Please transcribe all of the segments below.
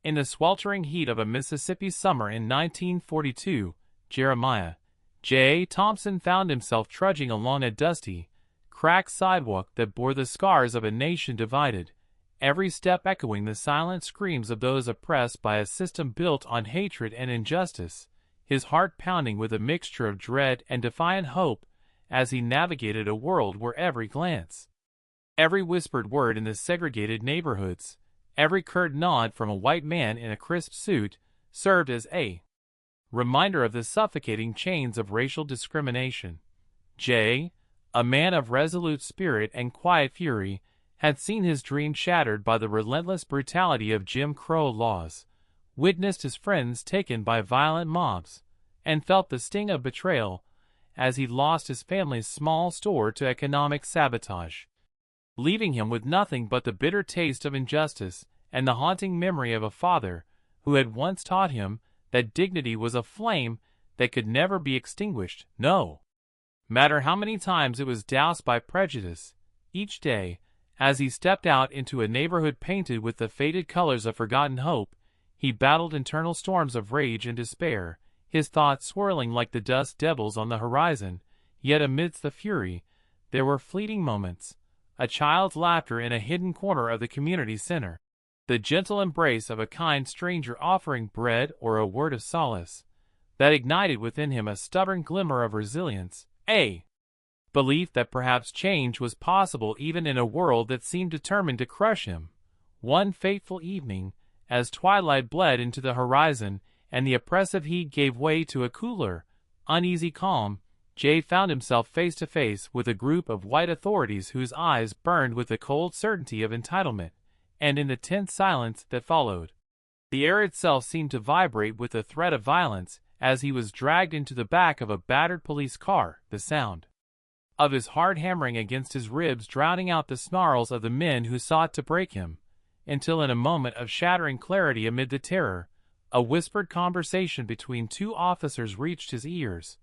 In the sweltering heat of a Mississippi summer in 1942, Jeremiah J. Thompson found himself trudging along a dusty, cracked sidewalk that bore the scars of a nation divided, every step echoing the silent screams of those oppressed by a system built on hatred and injustice, his heart pounding with a mixture of dread and defiant hope as he navigated a world where every glance, every whispered word in the segregated neighborhoods, every curt nod from a white man in a crisp suit, served as a reminder of the suffocating chains of racial discrimination. Jay, a man of resolute spirit and quiet fury, had seen his dream shattered by the relentless brutality of Jim Crow laws, witnessed his friends taken by violent mobs, and felt the sting of betrayal as he lost his family's small store to economic sabotage, leaving him with nothing but the bitter taste of injustice and the haunting memory of a father who had once taught him that dignity was a flame that could never be extinguished, no matter how many times it was doused by prejudice. Each day, as he stepped out into a neighborhood painted with the faded colors of forgotten hope, he battled internal storms of rage and despair, his thoughts swirling like the dust devils on the horizon. Yet amidst the fury, there were fleeting moments, a child's laughter in a hidden corner of the community center, the gentle embrace of a kind stranger offering bread or a word of solace, that ignited within him a stubborn glimmer of resilience, a belief that perhaps change was possible even in a world that seemed determined to crush him. One fateful evening, as twilight bled into the horizon and the oppressive heat gave way to a cooler, uneasy calm, Jay found himself face to face with a group of white authorities whose eyes burned with the cold certainty of entitlement, and in the tense silence that followed, the air itself seemed to vibrate with the threat of violence. As he was dragged into the back of a battered police car, the sound of his heart hammering against his ribs drowning out the snarls of the men who sought to break him, until in a moment of shattering clarity amid the terror, a whispered conversation between two officers reached his ears,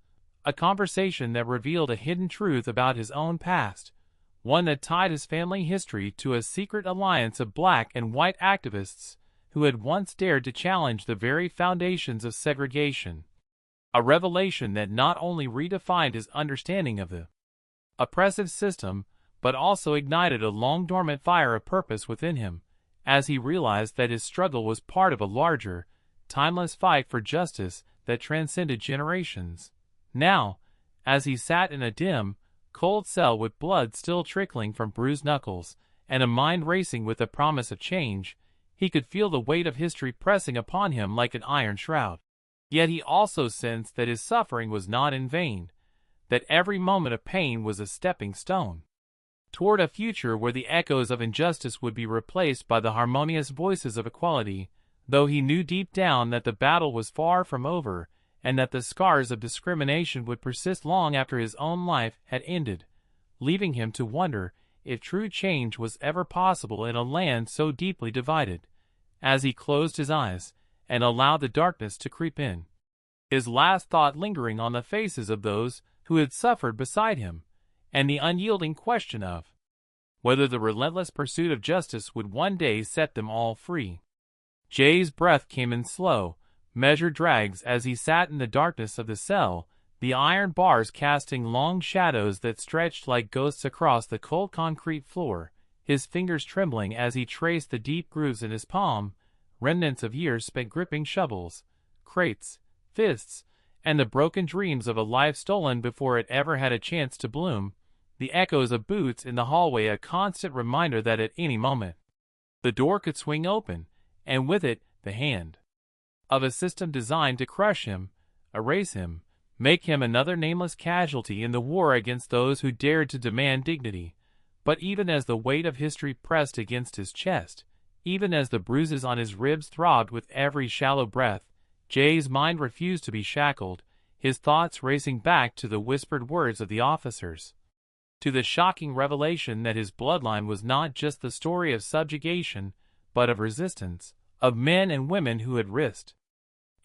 a conversation that revealed a hidden truth about his own past, one that tied his family history to a secret alliance of black and white activists who had once dared to challenge the very foundations of segregation. A revelation that not only redefined his understanding of the oppressive system, but also ignited a long-dormant fire of purpose within him, as he realized that his struggle was part of a larger, timeless fight for justice that transcended generations. Now, as he sat in a dim, cold cell with blood still trickling from bruised knuckles, and a mind racing with the promise of change, he could feel the weight of history pressing upon him like an iron shroud. Yet he also sensed that his suffering was not in vain, that every moment of pain was a stepping stone toward a future where the echoes of injustice would be replaced by the harmonious voices of equality, though he knew deep down that the battle was far from over, and that the scars of discrimination would persist long after his own life had ended, leaving him to wonder if true change was ever possible in a land so deeply divided. As he closed his eyes and allowed the darkness to creep in, his last thought lingering on the faces of those who had suffered beside him, and the unyielding question of whether the relentless pursuit of justice would one day set them all free. Jay's breath came in slow, measured drags as he sat in the darkness of the cell, the iron bars casting long shadows that stretched like ghosts across the cold concrete floor, his fingers trembling as he traced the deep grooves in his palm, remnants of years spent gripping shovels, crates, fists, and the broken dreams of a life stolen before it ever had a chance to bloom, the echoes of boots in the hallway a constant reminder that at any moment the door could swing open, and with it the hand of a system designed to crush him, erase him, make him another nameless casualty in the war against those who dared to demand dignity. But even as the weight of history pressed against his chest, even as the bruises on his ribs throbbed with every shallow breath, Jay's mind refused to be shackled, his thoughts racing back to the whispered words of the officers, to the shocking revelation that his bloodline was not just the story of subjugation, but of resistance, of men and women who had risked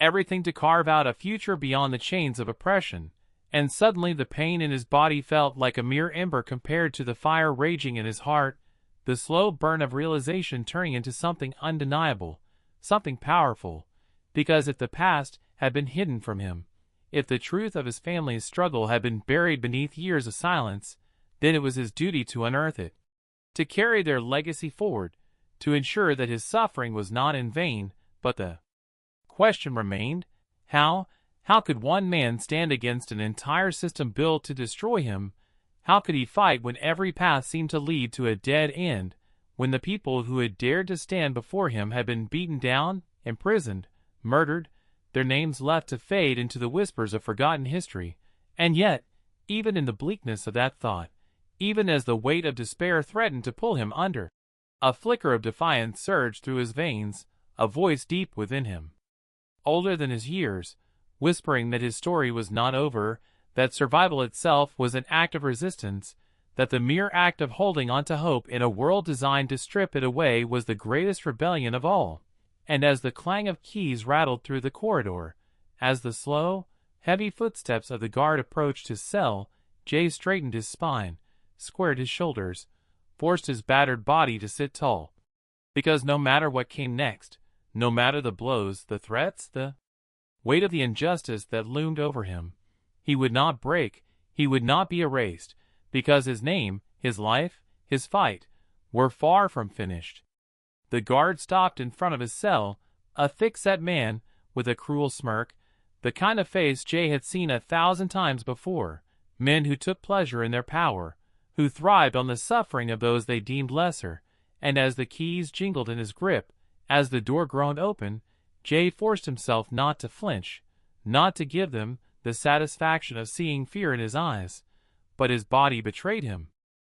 everything to carve out a future beyond the chains of oppression. And suddenly the pain in his body felt like a mere ember compared to the fire raging in his heart, the slow burn of realization turning into something undeniable, something powerful, because if the past had been hidden from him, if the truth of his family's struggle had been buried beneath years of silence, then it was his duty to unearth it, to carry their legacy forward, to ensure that his suffering was not in vain. But the question remained, how could one man stand against an entire system built to destroy him? How could he fight when every path seemed to lead to a dead end, when the people who had dared to stand before him had been beaten down, imprisoned, murdered, their names left to fade into the whispers of forgotten history? And yet, even in the bleakness of that thought, even as the weight of despair threatened to pull him under, a flicker of defiance surged through his veins, a voice deep within him, older than his years, whispering that his story was not over, that survival itself was an act of resistance, that the mere act of holding on to hope in a world designed to strip it away was the greatest rebellion of all. And as the clang of keys rattled through the corridor, as the slow, heavy footsteps of the guard approached his cell, Jay straightened his spine, squared his shoulders, forced his battered body to sit tall. Because no matter what came next, no matter the blows, the threats, the weight of the injustice that loomed over him, he would not break, he would not be erased, because his name, his life, his fight, were far from finished. The guard stopped in front of his cell, a thick-set man, with a cruel smirk, the kind of face Jay had seen 1,000 times before, men who took pleasure in their power, who thrived on the suffering of those they deemed lesser. And as the keys jingled in his grip, as the door groaned open, Jay forced himself not to flinch, not to give them the satisfaction of seeing fear in his eyes. But his body betrayed him,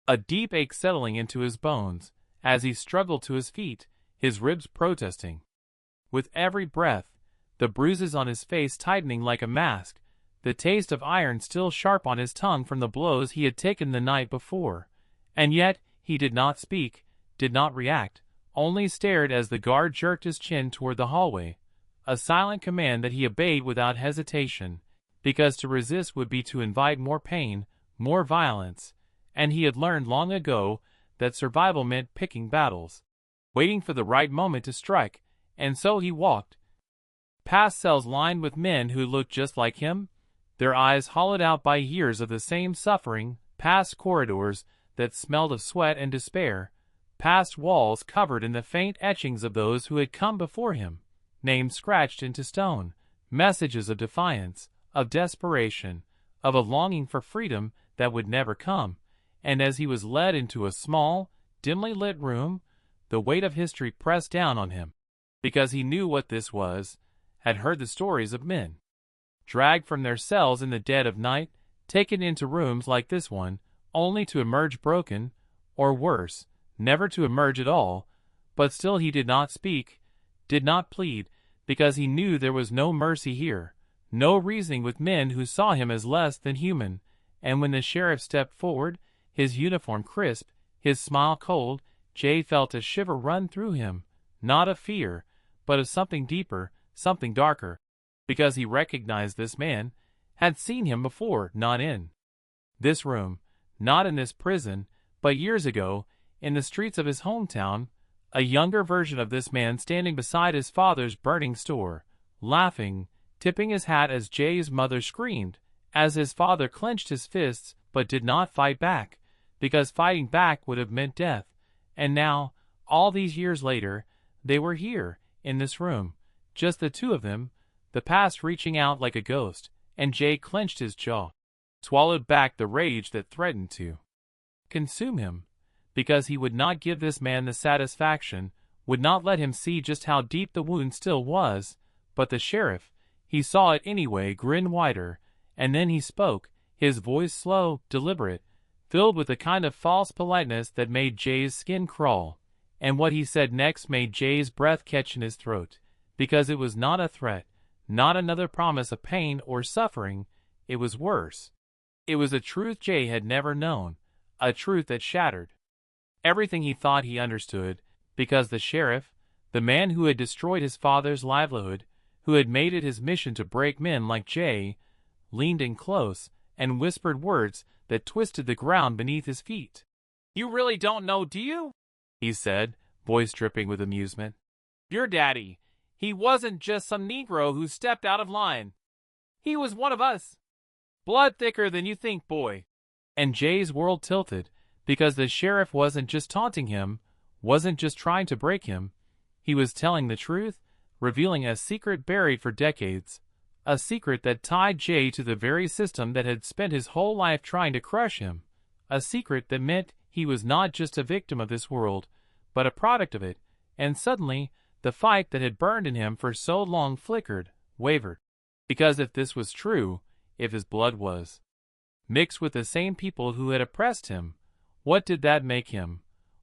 a deep ache settling into his bones, as he struggled to his feet, his ribs protesting. With every breath, the bruises on his face tightening like a mask, the taste of iron still sharp on his tongue from the blows he had taken the night before. And yet, he did not speak, did not react, only stared as the guard jerked his chin toward the hallway, a silent command that he obeyed without hesitation, because to resist would be to invite more pain, more violence, and he had learned long ago that survival meant picking battles, waiting for the right moment to strike. And so he walked past cells lined with men who looked just like him, their eyes hollowed out by years of the same suffering, past corridors that smelled of sweat and despair, past walls covered in the faint etchings of those who had come before him, names scratched into stone, messages of defiance, of desperation, of a longing for freedom that would never come. And as he was led into a small, dimly lit room, the weight of history pressed down on him, because he knew what this was, had heard the stories of men dragged from their cells in the dead of night, taken into rooms like this one, only to emerge broken, or worse, never to emerge at all. But still he did not speak, did not plead, because he knew there was no mercy here, no reasoning with men who saw him as less than human. And when the sheriff stepped forward, his uniform crisp, his smile cold, Jay felt a shiver run through him, not of fear, but of something deeper, something darker, because he recognized this man, had seen him before, not in this room, not in this prison, but years ago, in the streets of his hometown, a younger version of this man standing beside his father's burning store, laughing, tipping his hat as Jay's mother screamed, as his father clenched his fists but did not fight back, because fighting back would have meant death. And now, all these years later, they were here, in this room, just the two of them, the past reaching out like a ghost, and Jay clenched his jaw, swallowed back the rage that threatened to consume him, because he would not give this man the satisfaction, would not let him see just how deep the wound still was. But the sheriff, he saw it anyway, grinned wider, and then he spoke, his voice slow, deliberate, filled with a kind of false politeness that made Jay's skin crawl. And what he said next made Jay's breath catch in his throat, because it was not a threat, not another promise of pain or suffering. It was worse. It was a truth Jay had never known, a truth that shattered everything he thought he understood, because the sheriff, the man who had destroyed his father's livelihood, who had made it his mission to break men like Jay, leaned in close and whispered words that twisted the ground beneath his feet. "You really don't know, do you?" he said, voice dripping with amusement. "Your daddy, He wasn't just some Negro who stepped out of line. He was one of us. Blood thicker than you think, boy. And Jay's world tilted, because the sheriff wasn't just taunting him, wasn't just trying to break him. He was telling the truth, revealing a secret buried for decades. A secret that tied Jay to the very system that had spent his whole life trying to crush him. A secret that meant he was not just a victim of this world, but a product of it. And suddenly, the fight that had burned in him for so long flickered, wavered. Because if this was true, if his blood was mixed with the same people who had oppressed him, what did that make him?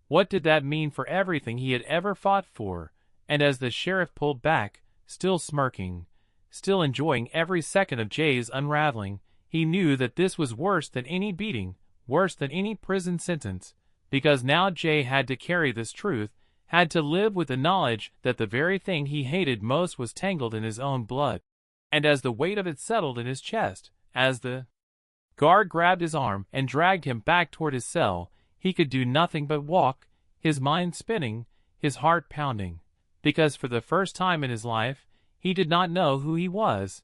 What did that mean for everything he had ever fought for? And as the sheriff pulled back, still smirking, still enjoying every second of Jay's unraveling, he knew that this was worse than any beating, worse than any prison sentence, because now Jay had to carry this truth, had to live with the knowledge that the very thing he hated most was tangled in his own blood. And as the weight of it settled in his chest, as the guard grabbed his arm and dragged him back toward his cell, he could do nothing but walk, his mind spinning, his heart pounding, because for the first time in his life, he did not know who he was,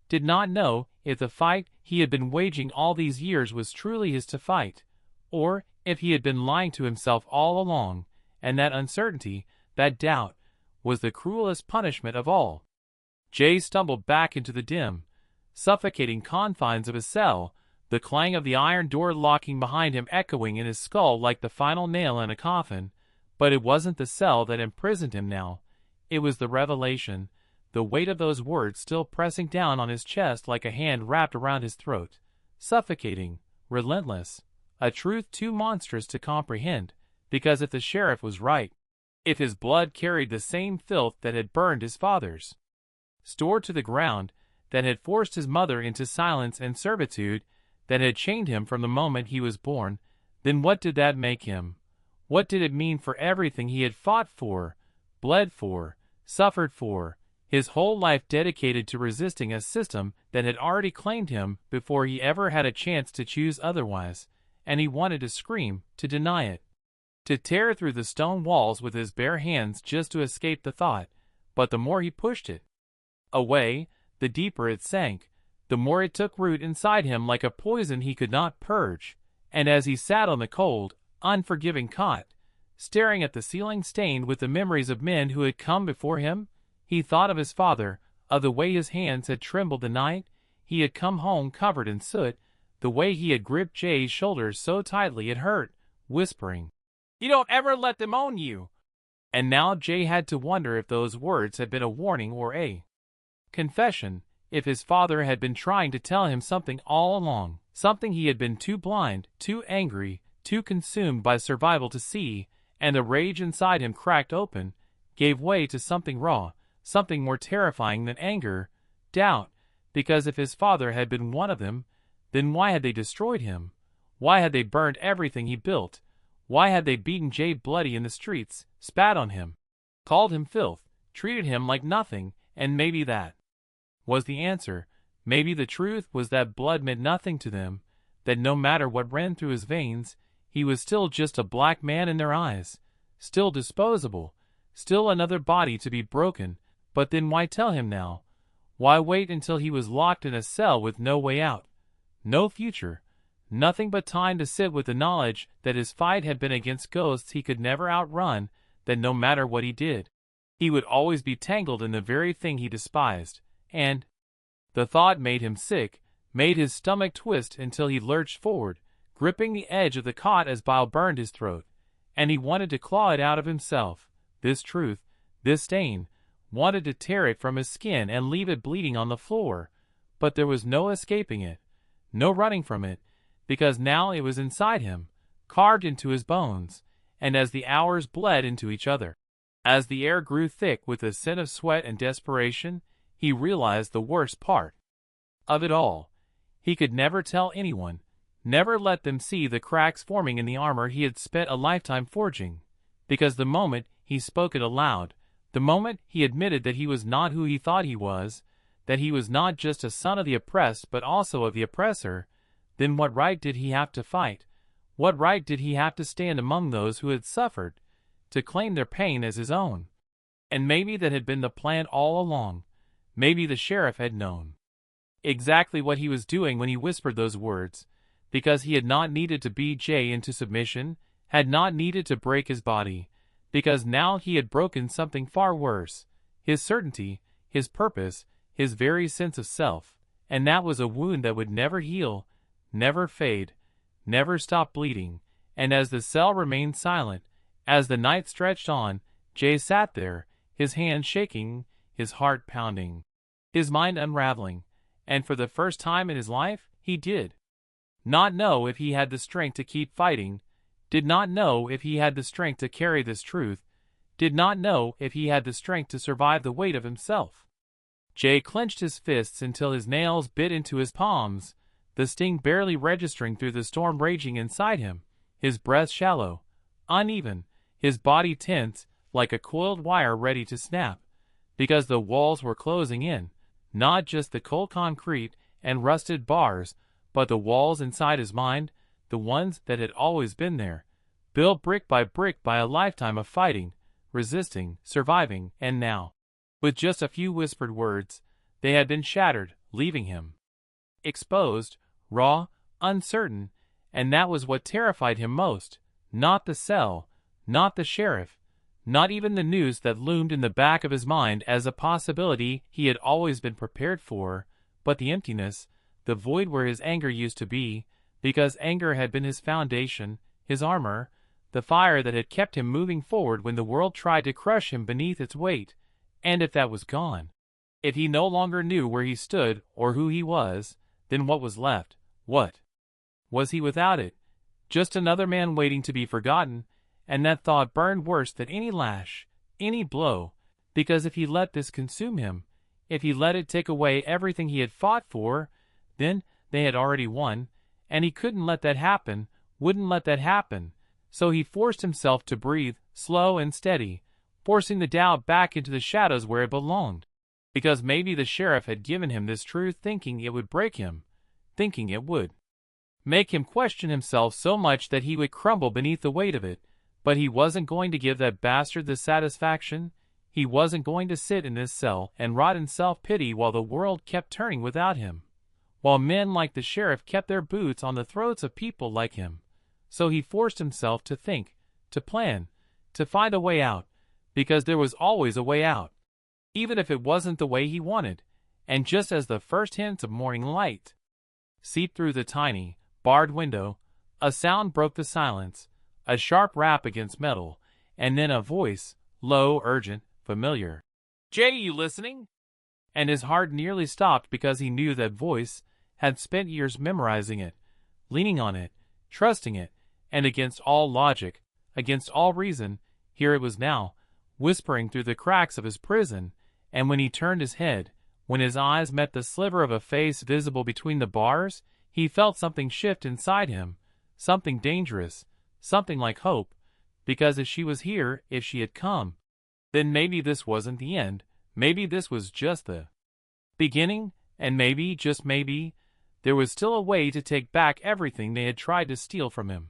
did not know if the fight he had been waging all these years was truly his to fight, or if he had been lying to himself all along, and that uncertainty, that doubt, was the cruelest punishment of all. Jay stumbled back into the dim, suffocating confines of his cell, the clang of the iron door locking behind him echoing in his skull like the final nail in a coffin. But it wasn't the cell that imprisoned him now. It was the revelation, the weight of those words still pressing down on his chest like a hand wrapped around his throat. Suffocating, relentless, a truth too monstrous to comprehend, because if the sheriff was right, if his blood carried the same filth that had burned his father's, stored to the ground, that had forced his mother into silence and servitude, that had chained him from the moment he was born, then what did that make him? What did it mean for everything he had fought for, bled for, suffered for, his whole life dedicated to resisting a system that had already claimed him before he ever had a chance to choose otherwise, and he wanted to scream, to deny it, to tear through the stone walls with his bare hands just to escape the thought, but the more he pushed it away, the deeper it sank, the more it took root inside him like a poison he could not purge, and as he sat on the cold, unforgiving cot, staring at the ceiling stained with the memories of men who had come before him, he thought of his father, of the way his hands had trembled the night he had come home covered in soot, the way he had gripped Jay's shoulders so tightly it hurt, whispering, "You don't ever let them own you." And now Jay had to wonder if those words had been a warning or a confession, if his father had been trying to tell him something all along, something he had been too blind, too angry, too consumed by survival to see, and the rage inside him cracked open, gave way to something raw, something more terrifying than anger, doubt, because if his father had been one of them, then why had they destroyed him? Why had they burned everything he built? Why had they beaten Jay bloody in the streets, spat on him, called him filth, treated him like nothing, and maybe that was the answer. Maybe the truth was that blood meant nothing to them, that no matter what ran through his veins, he was still just a black man in their eyes, still disposable, still another body to be broken. But then why tell him now? Why wait until he was locked in a cell with no way out, no future, nothing but time to sit with the knowledge that his fight had been against ghosts he could never outrun, that no matter what he did, he would always be tangled in the very thing he despised, and the thought made him sick, made his stomach twist until he lurched forward, gripping the edge of the cot as bile burned his throat, and he wanted to claw it out of himself, this truth, this stain, wanted to tear it from his skin and leave it bleeding on the floor, but there was no escaping it, no running from it, because now it was inside him, carved into his bones, and as the hours bled into each other, as the air grew thick with the scent of sweat and desperation, he realized the worst part of it all. He could never tell anyone, never let them see the cracks forming in the armor he had spent a lifetime forging, because the moment he spoke it aloud, the moment he admitted that he was not who he thought he was, that he was not just a son of the oppressed but also of the oppressor, then what right did he have to fight? What right did he have to stand among those who had suffered, to claim their pain as his own? And maybe that had been the plan all along. Maybe the sheriff had known exactly what he was doing when he whispered those words, because he had not needed to beat Jay into submission, had not needed to break his body, because now he had broken something far worse, his certainty, his purpose, his very sense of self, and that was a wound that would never heal, never fade, never stop bleeding. And as the cell remained silent, as the night stretched on, Jay sat there, his hands shaking, his heart pounding, his mind unraveling, and for the first time in his life, he did not know if he had the strength to keep fighting, did not know if he had the strength to carry this truth, did not know if he had the strength to survive the weight of himself. Jay clenched his fists until his nails bit into his palms, the sting barely registering through the storm raging inside him, his breath shallow, uneven, his body tense, like a coiled wire ready to snap, because the walls were closing in, not just the cold concrete and rusted bars, but the walls inside his mind, the ones that had always been there, built brick by a lifetime of fighting, resisting, surviving, and now, with just a few whispered words, they had been shattered, leaving him exposed, raw, uncertain, and that was what terrified him most, not the cell, not the sheriff, not even the news that loomed in the back of his mind as a possibility he had always been prepared for, but the emptiness, the void where his anger used to be, because anger had been his foundation, his armor, the fire that had kept him moving forward when the world tried to crush him beneath its weight. And if that was gone, if he no longer knew where he stood or who he was, then what was left? What was he without it? Just another man waiting to be forgotten, and that thought burned worse than any lash, any blow, because if he let this consume him, if he let it take away everything he had fought for, then they had already won, and he couldn't let that happen, wouldn't let that happen. So he forced himself to breathe, slow and steady, forcing the doubt back into the shadows where it belonged. Because maybe the sheriff had given him this truth thinking it would break him, thinking it would make him question himself so much that he would crumble beneath the weight of it. But he wasn't going to give that bastard the satisfaction. He wasn't going to sit in this cell and rot in self-pity while the world kept turning without him, while men like the sheriff kept their boots on the throats of people like him. So he forced himself to think, to plan, to find a way out, because there was always a way out, even if it wasn't the way he wanted. And just as the first hints of morning light seeped through the tiny, barred window, a sound broke the silence, a sharp rap against metal, and then a voice, low, urgent, familiar. "Jay, you listening?" And his heart nearly stopped because he knew that voice, had spent years memorizing it, leaning on it, trusting it, and against all logic, against all reason, here it was now, whispering through the cracks of his prison. And when he turned his head, when his eyes met the sliver of a face visible between the bars, he felt something shift inside him, something dangerous, something like hope, because if she was here, if she had come, then maybe this wasn't the end, maybe this was just the beginning, and maybe, just maybe, there was still a way to take back everything they had tried to steal from him.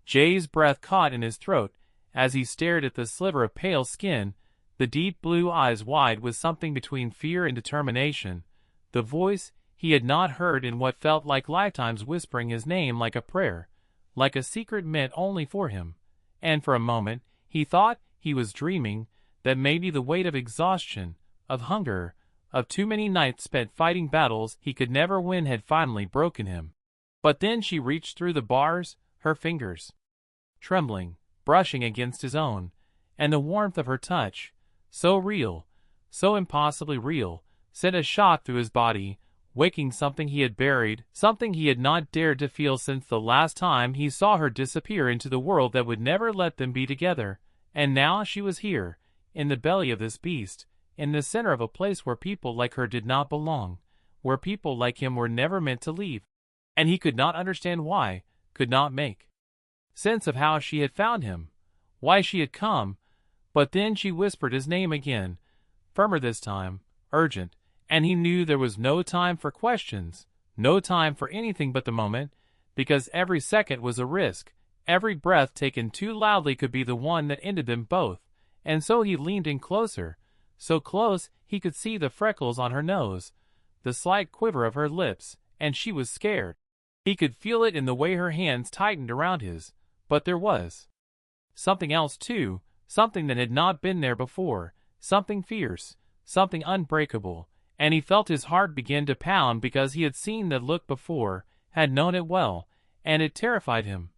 Jay's breath caught in his throat as he stared at the sliver of pale skin, the deep blue eyes wide with something between fear and determination, the voice he had not heard in what felt like lifetimes whispering his name like a prayer, like a secret meant only for him. And for a moment, he thought he was dreaming, that maybe the weight of exhaustion, of hunger, of too many nights spent fighting battles he could never win had finally broken him. But then she reached through the bars, her fingers trembling, brushing against his own, and the warmth of her touch, so real, so impossibly real, sent a shock through his body, waking something he had buried, something he had not dared to feel since the last time he saw her disappear into the world that would never let them be together. And now she was here, in the belly of this beast, in the center of a place where people like her did not belong, where people like him were never meant to leave. And he could not understand why, could not make sense of how she had found him, why she had come. But then she whispered his name again, firmer this time, urgent, and he knew there was no time for questions, no time for anything but the moment, because every second was a risk, every breath taken too loudly could be the one that ended them both, and so he leaned in closer, so close he could see the freckles on her nose, the slight quiver of her lips, and she was scared. He could feel it in the way her hands tightened around his, but there was something else too, something that had not been there before, something fierce, something unbreakable, and he felt his heart begin to pound because he had seen that look before, had known it well, and it terrified him,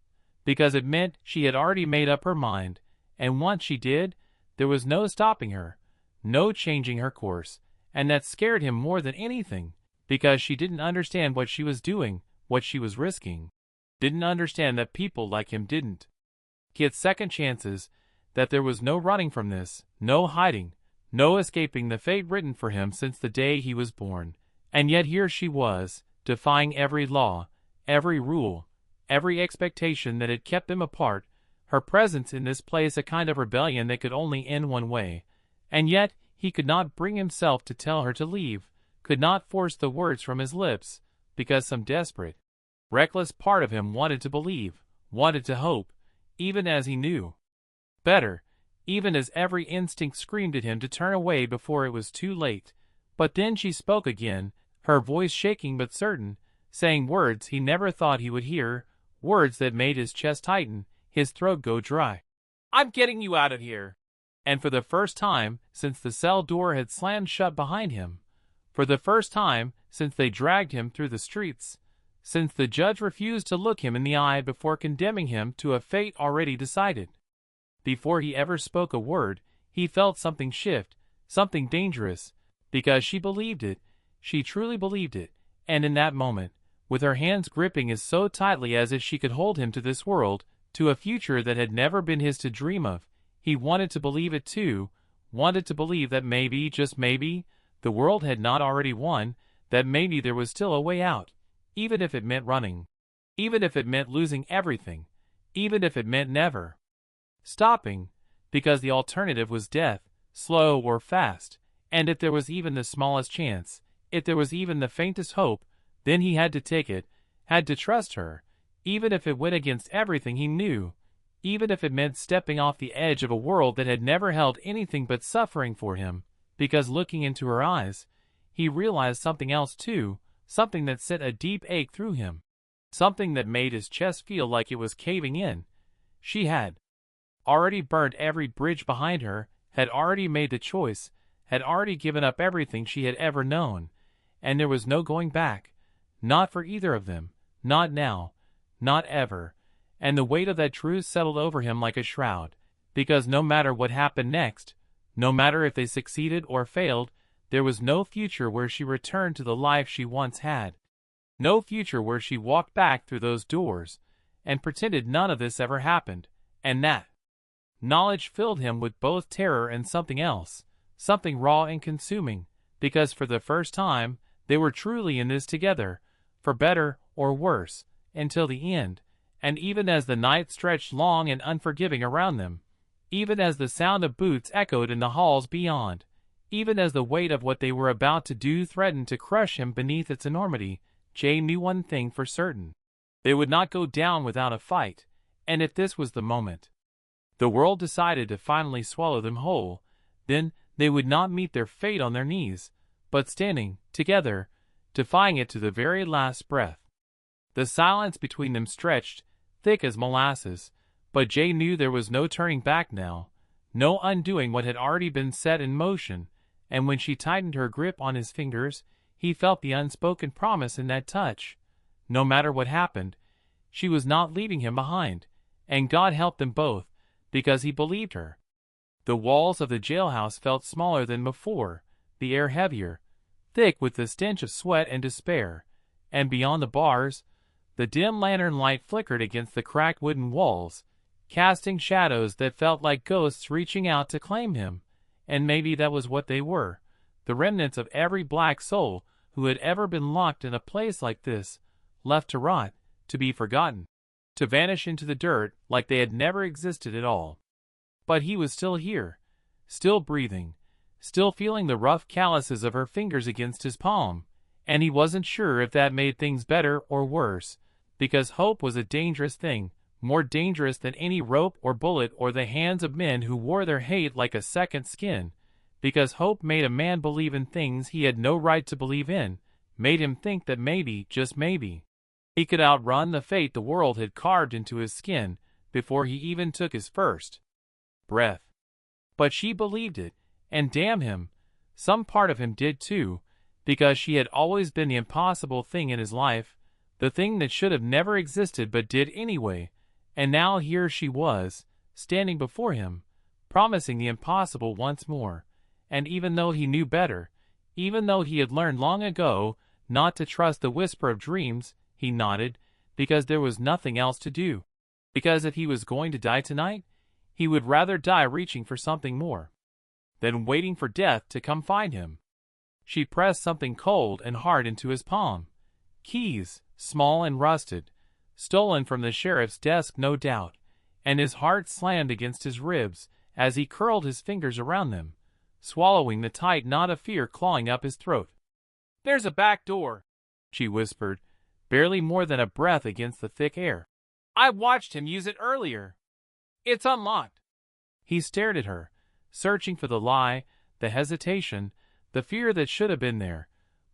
because it meant she had already made up her mind, and once she did, there was no stopping her, no changing her course, and that scared him more than anything, because she didn't understand what she was doing, what she was risking. Didn't understand that people like him didn't get second chances, that there was no running from this, no hiding, no escaping the fate written for him since the day he was born. And yet here she was, defying every law, every rule, every expectation that had kept them apart, her presence in this place a kind of rebellion that could only end one way. And yet he could not bring himself to tell her to leave, could not force the words from his lips, because some desperate, reckless part of him wanted to believe, wanted to hope, even as he knew better, even as every instinct screamed at him to turn away before it was too late. But then she spoke again, her voice shaking but certain, saying words he never thought he would hear, words that made his chest tighten, his throat go dry. "I'm getting you out of here." And for the first time since the cell door had slammed shut behind him, for the first time since they dragged him through the streets, since the judge refused to look him in the eye before condemning him to a fate already decided, before he ever spoke a word, he felt something shift, something dangerous, because she believed it, she truly believed it, and in that moment, with her hands gripping his so tightly as if she could hold him to this world, to a future that had never been his to dream of, he wanted to believe it too, wanted to believe that maybe, just maybe, the world had not already won, that maybe there was still a way out, even if it meant running, even if it meant losing everything, even if it meant never stopping, because the alternative was death, slow or fast, and if there was even the smallest chance, if there was even the faintest hope, then he had to take it, had to trust her, even if it went against everything he knew, even if it meant stepping off the edge of a world that had never held anything but suffering for him, because looking into her eyes, he realized something else too, something that sent a deep ache through him, something that made his chest feel like it was caving in. She had already burned every bridge behind her, had already made the choice, had already given up everything she had ever known, and there was no going back, not for either of them, not now, not ever, and the weight of that truth settled over him like a shroud, because no matter what happened next, no matter if they succeeded or failed, there was no future where she returned to the life she once had, no future where she walked back through those doors, and pretended none of this ever happened, and that knowledge filled him with both terror and something else, something raw and consuming, because for the first time, they were truly in this together, for better or worse, until the end, and even as the night stretched long and unforgiving around them, even as the sound of boots echoed in the halls beyond, even as the weight of what they were about to do threatened to crush him beneath its enormity, Jay knew one thing for certain. They would not go down without a fight, and if this was the moment the world decided to finally swallow them whole, then they would not meet their fate on their knees, but standing, together, defying it to the very last breath. The silence between them stretched, thick as molasses, but Jay knew there was no turning back now, no undoing what had already been set in motion, and when she tightened her grip on his fingers, he felt the unspoken promise in that touch. No matter what happened, she was not leaving him behind, and God helped them both, because he believed her. The walls of the jailhouse felt smaller than before, the air heavier, thick with the stench of sweat and despair, and beyond the bars, the dim lantern light flickered against the cracked wooden walls, casting shadows that felt like ghosts reaching out to claim him, and maybe that was what they were, the remnants of every black soul who had ever been locked in a place like this, left to rot, to be forgotten, to vanish into the dirt like they had never existed at all. But he was still here, still breathing, still feeling the rough calluses of her fingers against his palm, and he wasn't sure if that made things better or worse, because hope was a dangerous thing, more dangerous than any rope or bullet or the hands of men who wore their hate like a second skin, because hope made a man believe in things he had no right to believe in, made him think that maybe, just maybe, he could outrun the fate the world had carved into his skin before he even took his first breath. But she believed it, and damn him, some part of him did too, because she had always been the impossible thing in his life, the thing that should have never existed but did anyway, and now here she was, standing before him, promising the impossible once more, and even though he knew better, even though he had learned long ago not to trust the whisper of dreams, he nodded, because there was nothing else to do. Because if he was going to die tonight, he would rather die reaching for something more than waiting for death to come find him. She pressed something cold and hard into his palm. Keys, small and rusted, stolen from the sheriff's desk no doubt, and his heart slammed against his ribs as he curled his fingers around them, swallowing the tight knot of fear clawing up his throat. "There's a back door," she whispered, barely more than a breath against the thick air. "I watched him use it earlier. It's unlocked." He stared at her, searching for the lie, the hesitation, the fear that should have been there,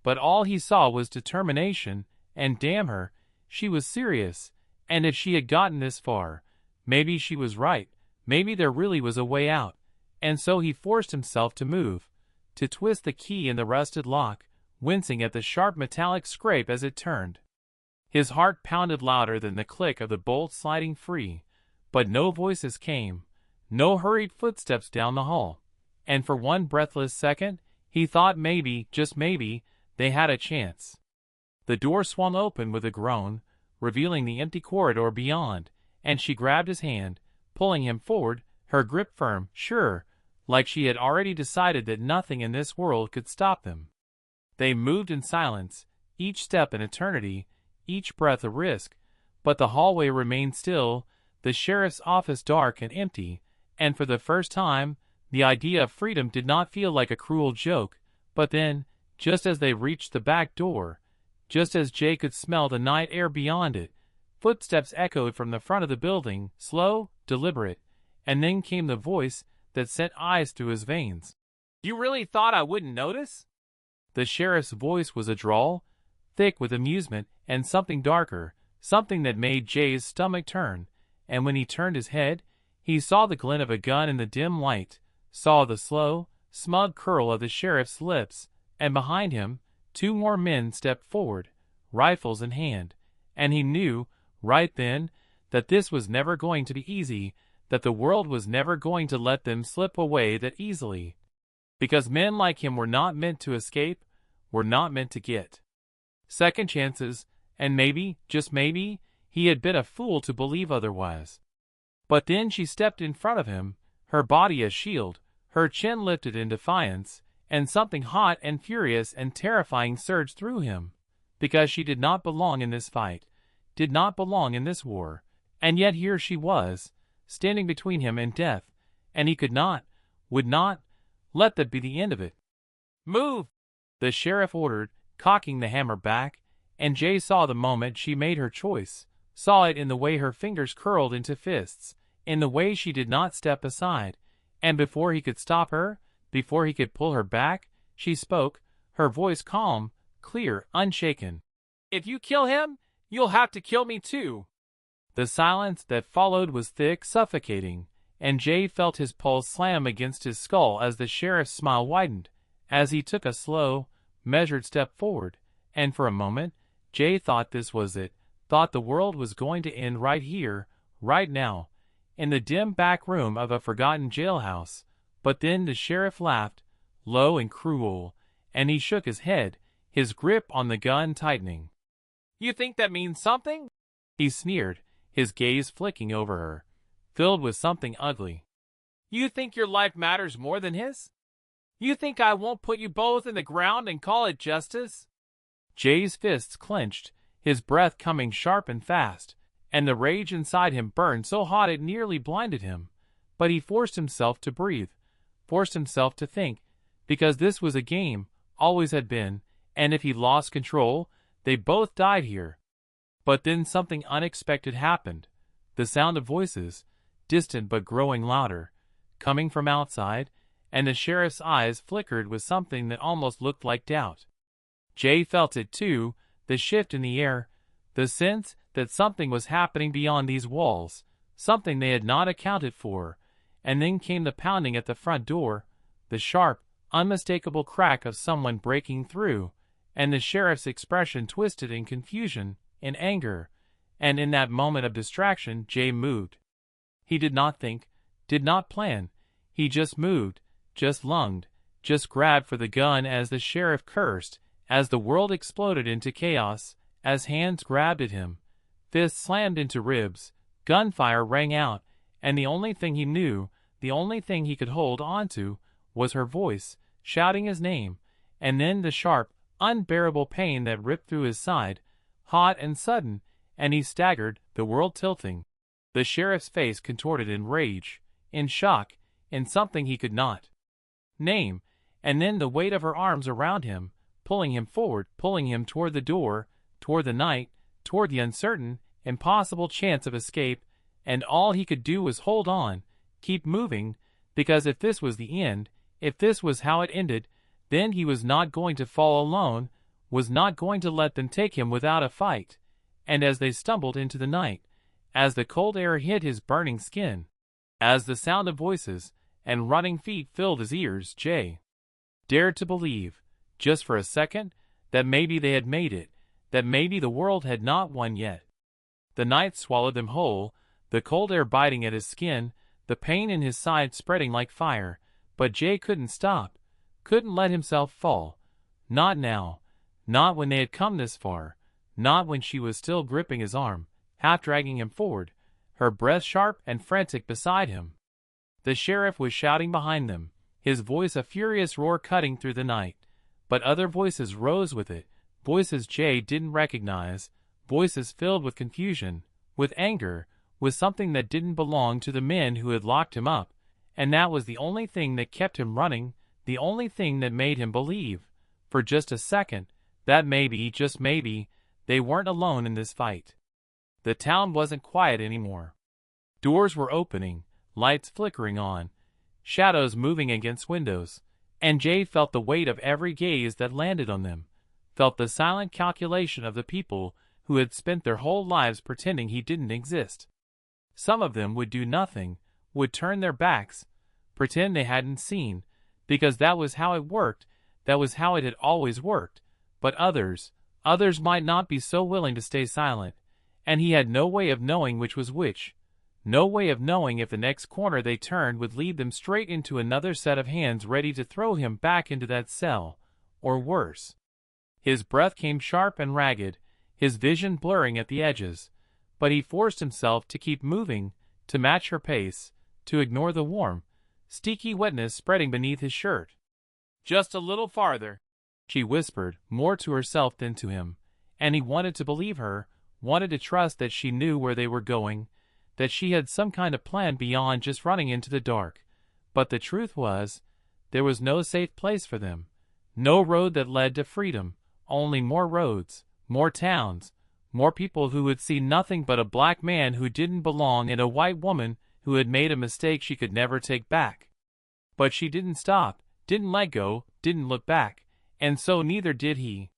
but all he saw was determination, and damn her, she was serious, and if she had gotten this far, maybe she was right, maybe there really was a way out, and so he forced himself to move, to twist the key in the rusted lock, wincing at the sharp metallic scrape as it turned. His heart pounded louder than the click of the bolt sliding free, but no voices came, no hurried footsteps down the hall, and for one breathless second, he thought maybe, just maybe, they had a chance. The door swung open with a groan, revealing the empty corridor beyond, and she grabbed his hand, pulling him forward, her grip firm, sure, like she had already decided that nothing in this world could stop them. They moved in silence, each step an eternity, each breath a risk, but the hallway remained still, the sheriff's office dark and empty, and for the first time, the idea of freedom did not feel like a cruel joke. But then, just as they reached the back door, just as Jay could smell the night air beyond it, footsteps echoed from the front of the building, slow, deliberate, and then came the voice that sent ice through his veins. "You really thought I wouldn't notice?" The sheriff's voice was a drawl, thick with amusement and something darker, something that made Jay's stomach turn, and when he turned his head, he saw the glint of a gun in the dim light, saw the slow, smug curl of the sheriff's lips, and behind him, two more men stepped forward, rifles in hand, and he knew, right then, that this was never going to be easy, that the world was never going to let them slip away that easily. Because men like him were not meant to escape, were not meant to get second chances, and maybe, just maybe, he had been a fool to believe otherwise. But then she stepped in front of him, her body a shield, her chin lifted in defiance, and something hot and furious and terrifying surged through him, because she did not belong in this fight, did not belong in this war, and yet here she was, standing between him and death, and he could not, would not, let that be the end of it. "Move!" the sheriff ordered, cocking the hammer back, and Jay saw the moment she made her choice, saw it in the way her fingers curled into fists, in the way she did not step aside, and before he could stop her, before he could pull her back, she spoke, her voice calm, clear, unshaken. "If you kill him, you'll have to kill me too." The silence that followed was thick, suffocating, and Jay felt his pulse slam against his skull as the sheriff's smile widened, as he took a slow, measured step forward, and for a moment, Jay thought this was it, thought the world was going to end right here, right now, in the dim back room of a forgotten jailhouse, but then the sheriff laughed, low and cruel, and he shook his head, his grip on the gun tightening. "You think that means something?" he sneered, his gaze flicking over her, filled with something ugly. "You think your life matters more than his? You think I won't put you both in the ground and call it justice?" Jay's fists clenched, his breath coming sharp and fast, and the rage inside him burned so hot it nearly blinded him. But he forced himself to breathe, forced himself to think, because this was a game, always had been, and if he lost control, they both died here. But then something unexpected happened. The sound of voices, distant but growing louder, coming from outside, and the sheriff's eyes flickered with something that almost looked like doubt. Jay felt it too, the shift in the air, the sense that something was happening beyond these walls, something they had not accounted for. And then came the pounding at the front door, the sharp, unmistakable crack of someone breaking through, and the sheriff's expression twisted in confusion, in anger. And in that moment of distraction, Jay moved. He did not think, did not plan. He just moved, just lunged, just grabbed for the gun as the sheriff cursed, as the world exploded into chaos, as hands grabbed at him, fists slammed into ribs, gunfire rang out, and the only thing he knew, the only thing he could hold on to, was her voice, shouting his name, and then the sharp, unbearable pain that ripped through his side, hot and sudden, and he staggered, the world tilting. The sheriff's face contorted in rage, in shock, in something he could not name, and then the weight of her arms around him, pulling him forward, pulling him toward the door, toward the night, toward the uncertain, impossible chance of escape, and all he could do was hold on, keep moving, because if this was the end, if this was how it ended, then he was not going to fall alone, was not going to let them take him without a fight. And as they stumbled into the night, as the cold air hit his burning skin, as the sound of voices and running feet filled his ears, Jay dared to believe, just for a second, that maybe they had made it, that maybe the world had not won yet. The night swallowed them whole, the cold air biting at his skin, the pain in his side spreading like fire, but Jay couldn't stop, couldn't let himself fall. Not now, not when they had come this far, not when she was still gripping his arm, half dragging him forward, her breath sharp and frantic beside him. The sheriff was shouting behind them, his voice a furious roar cutting through the night, but other voices rose with it, voices Jay didn't recognize, voices filled with confusion, with anger, with something that didn't belong to the men who had locked him up, and that was the only thing that kept him running, the only thing that made him believe, for just a second, that maybe, just maybe, they weren't alone in this fight. The town wasn't quiet anymore. Doors were opening, lights flickering on, shadows moving against windows, and Jay felt the weight of every gaze that landed on them, felt the silent calculation of the people who had spent their whole lives pretending he didn't exist. Some of them would do nothing, would turn their backs, pretend they hadn't seen, because that was how it worked, that was how it had always worked, but others might not be so willing to stay silent, and he had no way of knowing which was which, no way of knowing if the next corner they turned would lead them straight into another set of hands ready to throw him back into that cell, or worse. His breath came sharp and ragged, his vision blurring at the edges, but he forced himself to keep moving, to match her pace, to ignore the warm, sticky wetness spreading beneath his shirt. "Just a little farther," she whispered, more to herself than to him, and he wanted to believe her, wanted to trust that she knew where they were going, that she had some kind of plan beyond just running into the dark. But the truth was, there was no safe place for them, no road that led to freedom, only more roads, more towns, more people who would see nothing but a black man who didn't belong and a white woman who had made a mistake she could never take back. But she didn't stop, didn't let go, didn't look back, and so neither did he.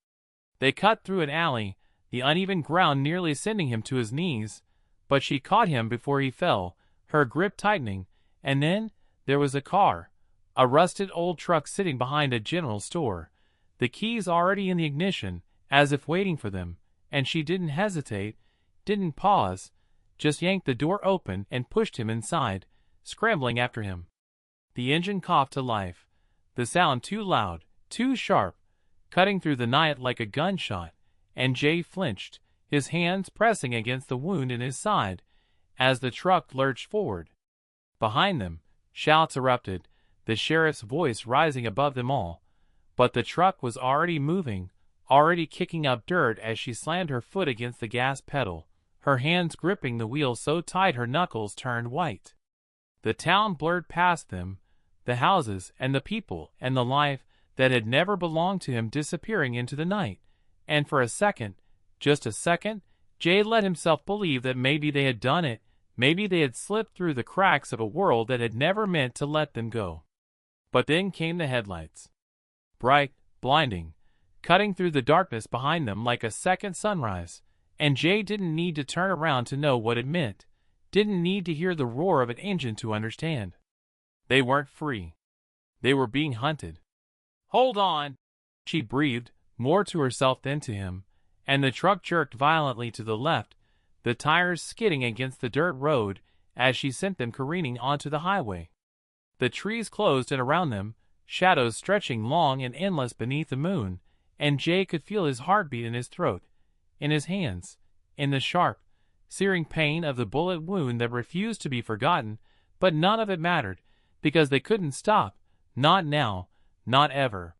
They cut through an alley, the uneven ground nearly sending him to his knees, but she caught him before he fell, her grip tightening, and then there was a car, a rusted old truck sitting behind a general store, the keys already in the ignition, as if waiting for them, and she didn't hesitate, didn't pause, just yanked the door open and pushed him inside, scrambling after him. The engine coughed to life, the sound too loud, too sharp, cutting through the night like a gunshot, and Jay flinched, his hands pressing against the wound in his side, as the truck lurched forward. Behind them, shouts erupted, the sheriff's voice rising above them all, but the truck was already moving, already kicking up dirt as she slammed her foot against the gas pedal, her hands gripping the wheel so tight her knuckles turned white. The town blurred past them, the houses and the people and the life that had never belonged to him disappearing into the night, and for a second, just a second, Jay let himself believe that maybe they had done it, Maybe they had slipped through the cracks of a world that had never meant to let them go. But then came the headlights. Bright, blinding, cutting through the darkness behind them like a second sunrise, and Jay didn't need to turn around to know what it meant, didn't need to hear the roar of an engine to understand. They weren't free. They were being hunted. "Hold on," she breathed, more to herself than to him, and the truck jerked violently to the left, the tires skidding against the dirt road as she sent them careening onto the highway. The trees closed in around them, shadows stretching long and endless beneath the moon, and Jay could feel his heartbeat in his throat, in his hands, in the sharp, searing pain of the bullet wound that refused to be forgotten, but none of it mattered, because they couldn't stop, not now, not ever.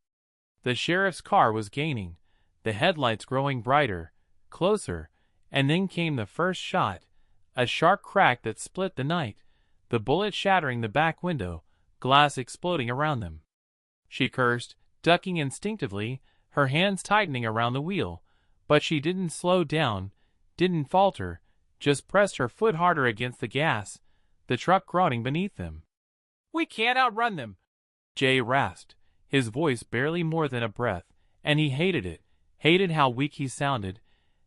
The sheriff's car was gaining, the headlights growing brighter, closer, and then came the first shot, a sharp crack that split the night, the bullet shattering the back window, glass exploding around them. She cursed, ducking instinctively, her hands tightening around the wheel, but she didn't slow down, didn't falter, just pressed her foot harder against the gas, the truck groaning beneath them. "We can't outrun them," Jay rasped, his voice barely more than a breath, and he hated it, hated how weak he sounded,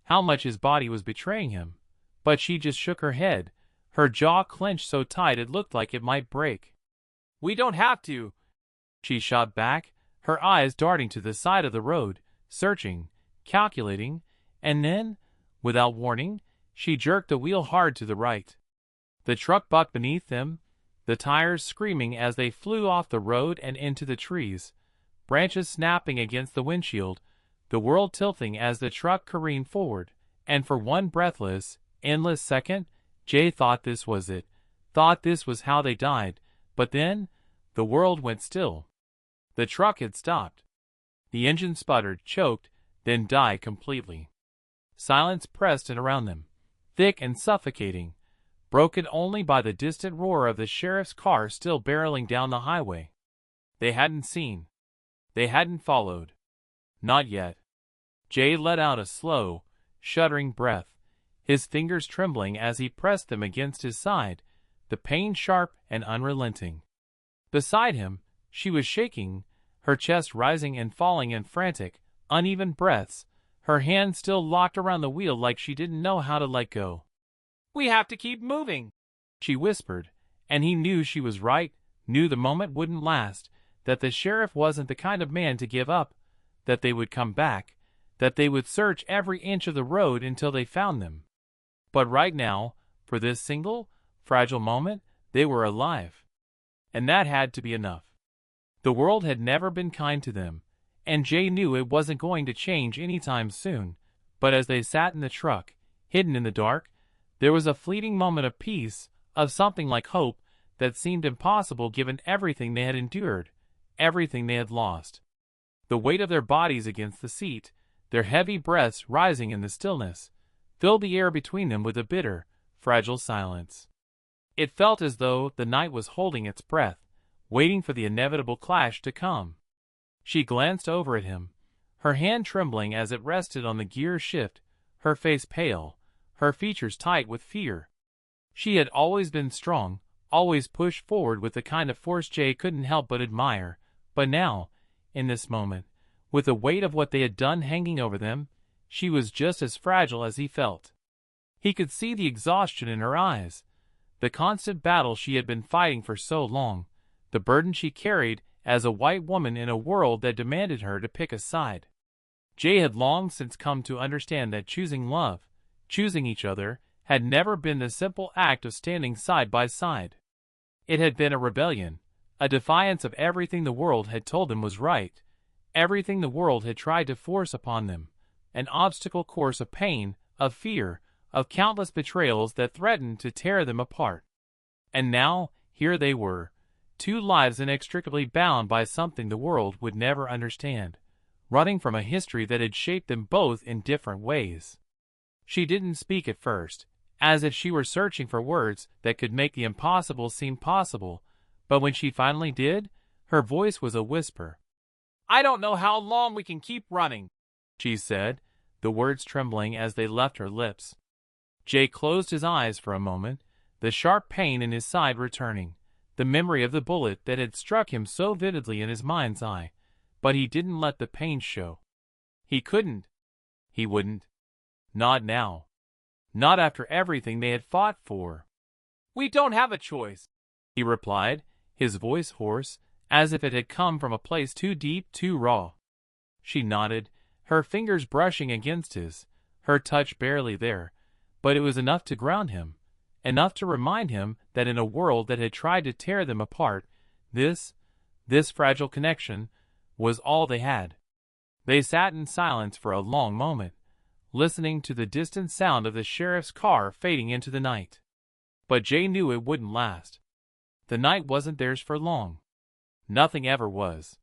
how much his body was betraying him. But she just shook her head, her jaw clenched so tight it looked like it might break. "We don't have to," she shot back, her eyes darting to the side of the road, searching, calculating, and then, without warning, she jerked the wheel hard to the right. The truck bucked beneath them, the tires screaming as they flew off the road and into the trees, branches snapping against the windshield, the world tilting as the truck careened forward, and for one breathless, endless second, Jay thought this was it, thought this was how they died, but then, the world went still. The truck had stopped. The engine sputtered, choked, then died completely. Silence pressed in around them, thick and suffocating, broken only by the distant roar of the sheriff's car still barreling down the highway. They hadn't seen. They hadn't followed. Not yet. Jay let out a slow, shuddering breath, his fingers trembling as he pressed them against his side, the pain sharp and unrelenting. Beside him, she was shaking, her chest rising and falling in frantic, uneven breaths, her hand still locked around the wheel like she didn't know how to let go. "We have to keep moving," she whispered, and he knew she was right, knew the moment wouldn't last, that the sheriff wasn't the kind of man to give up, that they would come back, that they would search every inch of the road until they found them. But right now, for this single, fragile moment, they were alive. And that had to be enough. The world had never been kind to them, and Jay knew it wasn't going to change anytime soon, but as they sat in the truck, hidden in the dark, there was a fleeting moment of peace, of something like hope, that seemed impossible given everything they had endured, everything they had lost. The weight of their bodies against the seat, their heavy breaths rising in the stillness, filled the air between them with a bitter, fragile silence. It felt as though the night was holding its breath, waiting for the inevitable clash to come. She glanced over at him, her hand trembling as it rested on the gear shift, her face pale, her features tight with fear. She had always been strong, always pushed forward with the kind of force Jay couldn't help but admire, but now, in this moment, with the weight of what they had done hanging over them, she was just as fragile as he felt. He could see the exhaustion in her eyes, the constant battle she had been fighting for so long, the burden she carried as a white woman in a world that demanded her to pick a side. Jay had long since come to understand that choosing love, choosing each other, had never been the simple act of standing side by side. It had been a rebellion, a defiance of everything the world had told them was right, everything the world had tried to force upon them, an obstacle course of pain, of fear, of countless betrayals that threatened to tear them apart. And now, here they were, two lives inextricably bound by something the world would never understand, running from a history that had shaped them both in different ways. She didn't speak at first, as if she were searching for words that could make the impossible seem possible, but when she finally did, her voice was a whisper. "I don't know how long we can keep running," she said, the words trembling as they left her lips. Jay closed his eyes for a moment, the sharp pain in his side returning, the memory of the bullet that had struck him so vividly in his mind's eye. But he didn't let the pain show. He couldn't. He wouldn't. Not now. Not after everything they had fought for. "We don't have a choice," he replied, his voice hoarse, as if it had come from a place too deep, too raw. She nodded, her fingers brushing against his, her touch barely there, but it was enough to ground him, enough to remind him that in a world that had tried to tear them apart, this fragile connection, was all they had. They sat in silence for a long moment, listening to the distant sound of the sheriff's car fading into the night. But Jay knew it wouldn't last. The night wasn't theirs for long. Nothing ever was.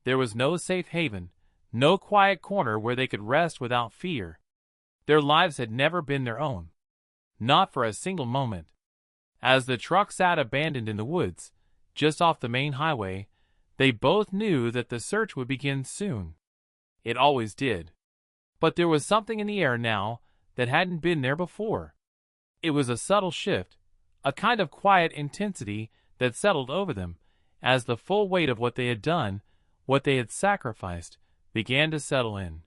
There was no safe haven, no quiet corner where they could rest without fear. Their lives had never been their own. Not for a single moment. As the truck sat abandoned in the woods, just off the main highway, they both knew that the search would begin soon. It always did. But there was something in the air now that hadn't been there before. It was a subtle shift, a kind of quiet intensity that settled over them, as the full weight of what they had done, what they had sacrificed, began to settle in.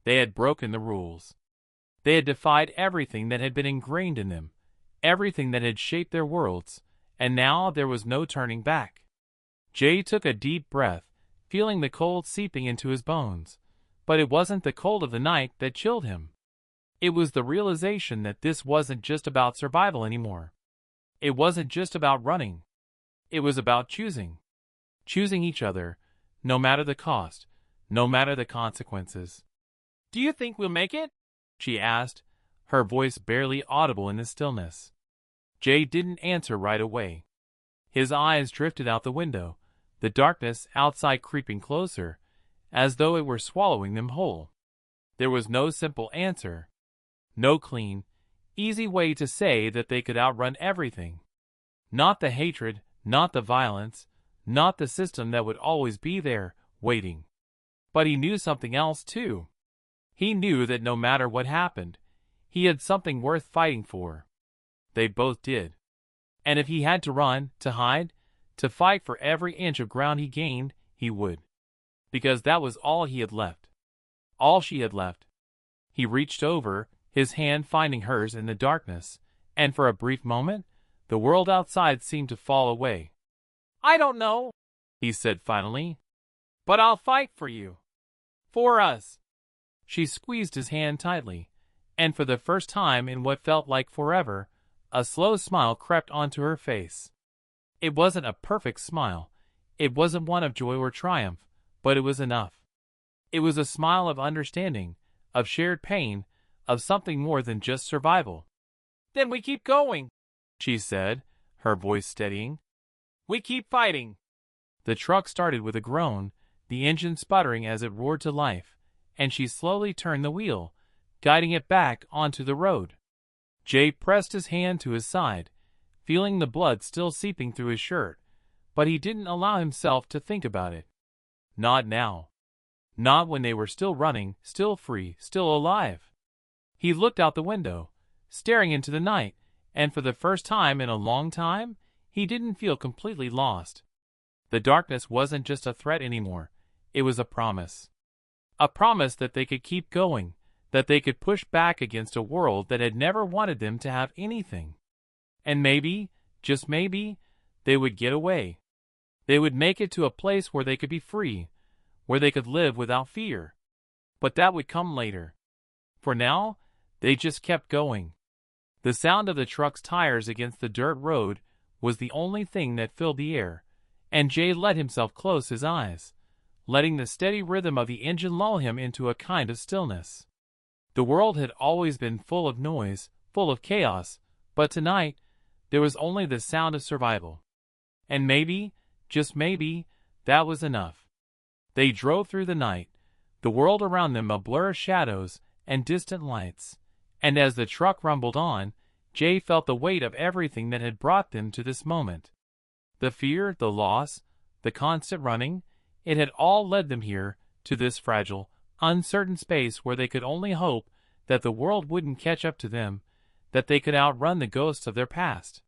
They had broken the rules. They had defied everything that had been ingrained in them, everything that had shaped their worlds, and now there was no turning back. Jay took a deep breath, feeling the cold seeping into his bones. But it wasn't the cold of the night that chilled him. It was the realization that this wasn't just about survival anymore. It wasn't just about running. It was about choosing. Choosing each other, no matter the cost, no matter the consequences. "Do you think we'll make it?" she asked, her voice barely audible in the stillness. Jay didn't answer right away. His eyes drifted out the window, the darkness outside creeping closer, as though it were swallowing them whole. There was no simple answer. No clean, easy way to say that they could outrun everything. Not the hatred, not the violence, not the system that would always be there, waiting. But he knew something else too. He knew that no matter what happened, he had something worth fighting for. They both did. And if he had to run, to hide, to fight for every inch of ground he gained, he would. Because that was all he had left. All she had left. He reached over, his hand finding hers in the darkness, and for a brief moment, the world outside seemed to fall away. "I don't know," he said finally, "but I'll fight for you. For us." She squeezed his hand tightly, and for the first time in what felt like forever, a slow smile crept onto her face. It wasn't a perfect smile. It wasn't one of joy or triumph. But it was enough. It was a smile of understanding, of shared pain, of something more than just survival. "Then we keep going," she said, her voice steadying. "We keep fighting." The truck started with a groan, the engine sputtering as it roared to life, and she slowly turned the wheel, guiding it back onto the road. Jay pressed his hand to his side, feeling the blood still seeping through his shirt, but he didn't allow himself to think about it. Not now. Not when they were still running, still free, still alive. He looked out the window, staring into the night, and for the first time in a long time, he didn't feel completely lost. The darkness wasn't just a threat anymore. It was a promise. A promise that they could keep going, that they could push back against a world that had never wanted them to have anything. And maybe, just maybe, they would get away. They would make it to a place where they could be free, where they could live without fear. But that would come later. For now, they just kept going. The sound of the truck's tires against the dirt road was the only thing that filled the air, and Jay let himself close his eyes, letting the steady rhythm of the engine lull him into a kind of stillness. The world had always been full of noise, full of chaos, but tonight, there was only the sound of survival. And maybe, just maybe, that was enough. They drove through the night, the world around them a blur of shadows and distant lights, and as the truck rumbled on, Jay felt the weight of everything that had brought them to this moment. The fear, the loss, the constant running, it had all led them here, to this fragile, uncertain space where they could only hope that the world wouldn't catch up to them, that they could outrun the ghosts of their past.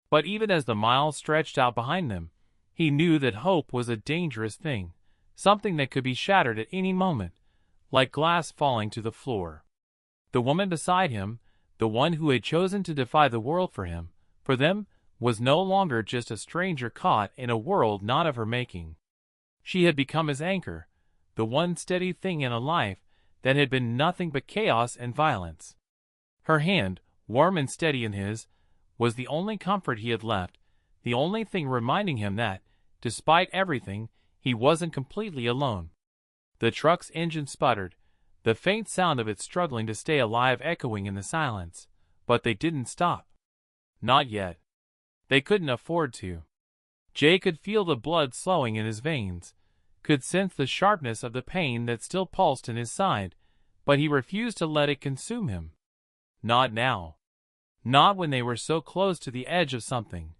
But even as the miles stretched out behind them, he knew that hope was a dangerous thing, something that could be shattered at any moment, like glass falling to the floor. The woman beside him, the one who had chosen to defy the world for him, for them, was no longer just a stranger caught in a world not of her making. She had become his anchor, the one steady thing in a life that had been nothing but chaos and violence. Her hand, warm and steady in his, was the only comfort he had left, the only thing reminding him that, despite everything, he wasn't completely alone. The truck's engine sputtered, the faint sound of it struggling to stay alive echoing in the silence, but they didn't stop. Not yet. They couldn't afford to. Jay could feel the blood slowing in his veins, could sense the sharpness of the pain that still pulsed in his side, but he refused to let it consume him. Not now. Not when they were so close to the edge of something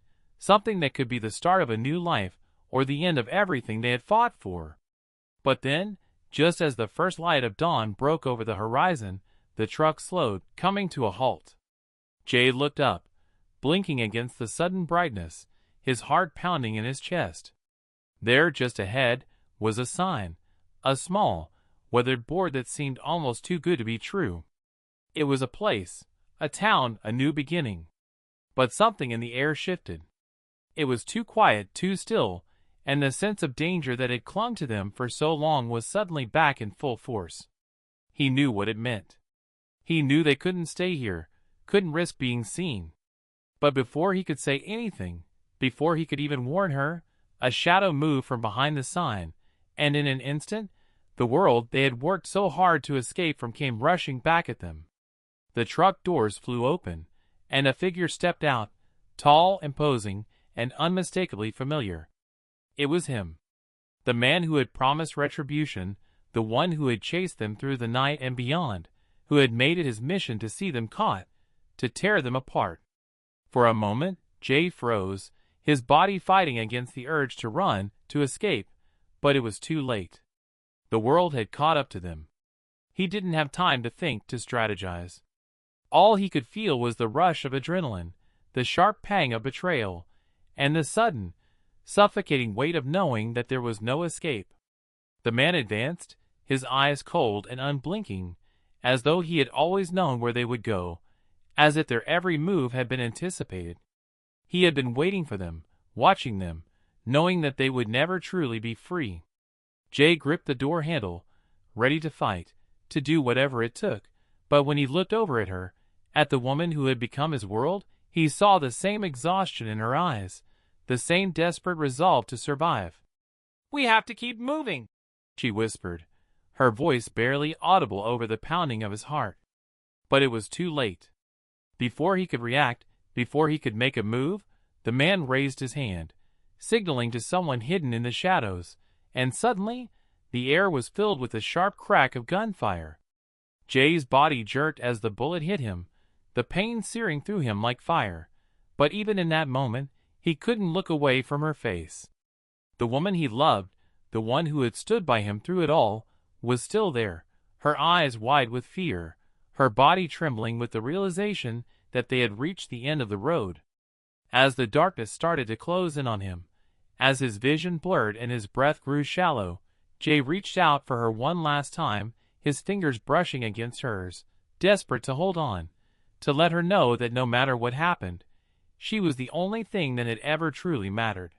that could be the start of a new life or the end of everything they had fought for. But then, just as the first light of dawn broke over the horizon, the truck slowed, coming to a halt. Jay looked up, blinking against the sudden brightness, his heart pounding in his chest. There, just ahead, was a sign, a small, weathered board that seemed almost too good to be true. It was a place, a town, a new beginning. But something in the air shifted. It was too quiet, too still, and the sense of danger that had clung to them for so long was suddenly back in full force. He knew what it meant. He knew they couldn't stay here, couldn't risk being seen. But before he could say anything, before he could even warn her, a shadow moved from behind the sign, and in an instant, the world they had worked so hard to escape from came rushing back at them. The truck doors flew open, and a figure stepped out, tall, imposing, and unmistakably familiar. It was him. The man who had promised retribution, the one who had chased them through the night and beyond, who had made it his mission to see them caught, to tear them apart. For a moment, Jay froze, his body fighting against the urge to run, to escape, but it was too late. The world had caught up to them. He didn't have time to think, to strategize. All he could feel was the rush of adrenaline, the sharp pang of betrayal, and the sudden, suffocating weight of knowing that there was no escape. The man advanced, his eyes cold and unblinking, as though he had always known where they would go, as if their every move had been anticipated. He had been waiting for them, watching them, knowing that they would never truly be free. Jay gripped the door handle, ready to fight, to do whatever it took, but when he looked over at her, at the woman who had become his world, he saw the same exhaustion in her eyes, the same desperate resolve to survive. "We have to keep moving," she whispered, her voice barely audible over the pounding of his heart. But it was too late. Before he could react, before he could make a move, the man raised his hand, signaling to someone hidden in the shadows, and suddenly, the air was filled with the sharp crack of gunfire. Jay's body jerked as the bullet hit him, the pain searing through him like fire, but even in that moment, he couldn't look away from her face. The woman he loved, the one who had stood by him through it all, was still there, her eyes wide with fear, her body trembling with the realization that they had reached the end of the road. As the darkness started to close in on him, as his vision blurred and his breath grew shallow, Jay reached out for her one last time, his fingers brushing against hers, desperate to hold on, to let her know that no matter what happened, she was the only thing that had ever truly mattered.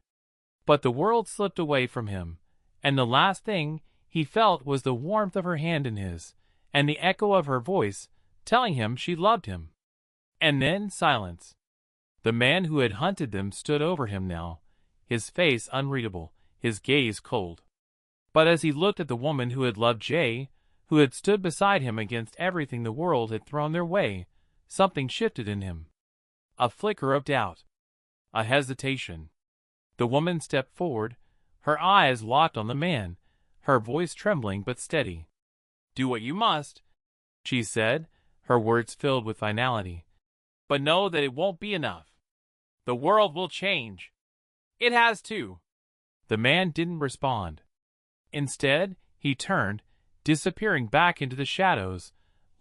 But the world slipped away from him, and the last thing he felt was the warmth of her hand in his, and the echo of her voice, telling him she loved him. And then silence. The man who had hunted them stood over him now, his face unreadable, his gaze cold. But as he looked at the woman who had loved Jay, who had stood beside him against everything the world had thrown their way, something shifted in him. A flicker of doubt. A hesitation. The woman stepped forward, her eyes locked on the man, her voice trembling but steady. "Do what you must," she said, her words filled with finality. "But know that it won't be enough. The world will change. It has to." The man didn't respond. Instead, he turned, disappearing back into the shadows,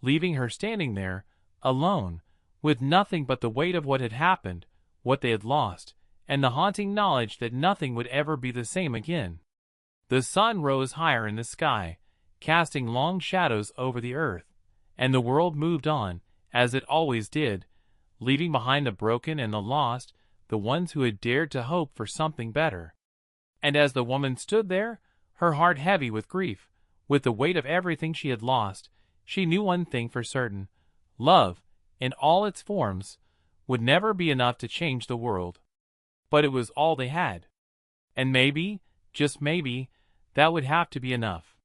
leaving her standing there, alone, with nothing but the weight of what had happened, what they had lost, and the haunting knowledge that nothing would ever be the same again. The sun rose higher in the sky, casting long shadows over the earth, and the world moved on, as it always did, leaving behind the broken and the lost, the ones who had dared to hope for something better. And as the woman stood there, her heart heavy with grief, with the weight of everything she had lost, she knew one thing for certain: love, in all its forms, would never be enough to change the world. But it was all they had. And maybe, just maybe, that would have to be enough.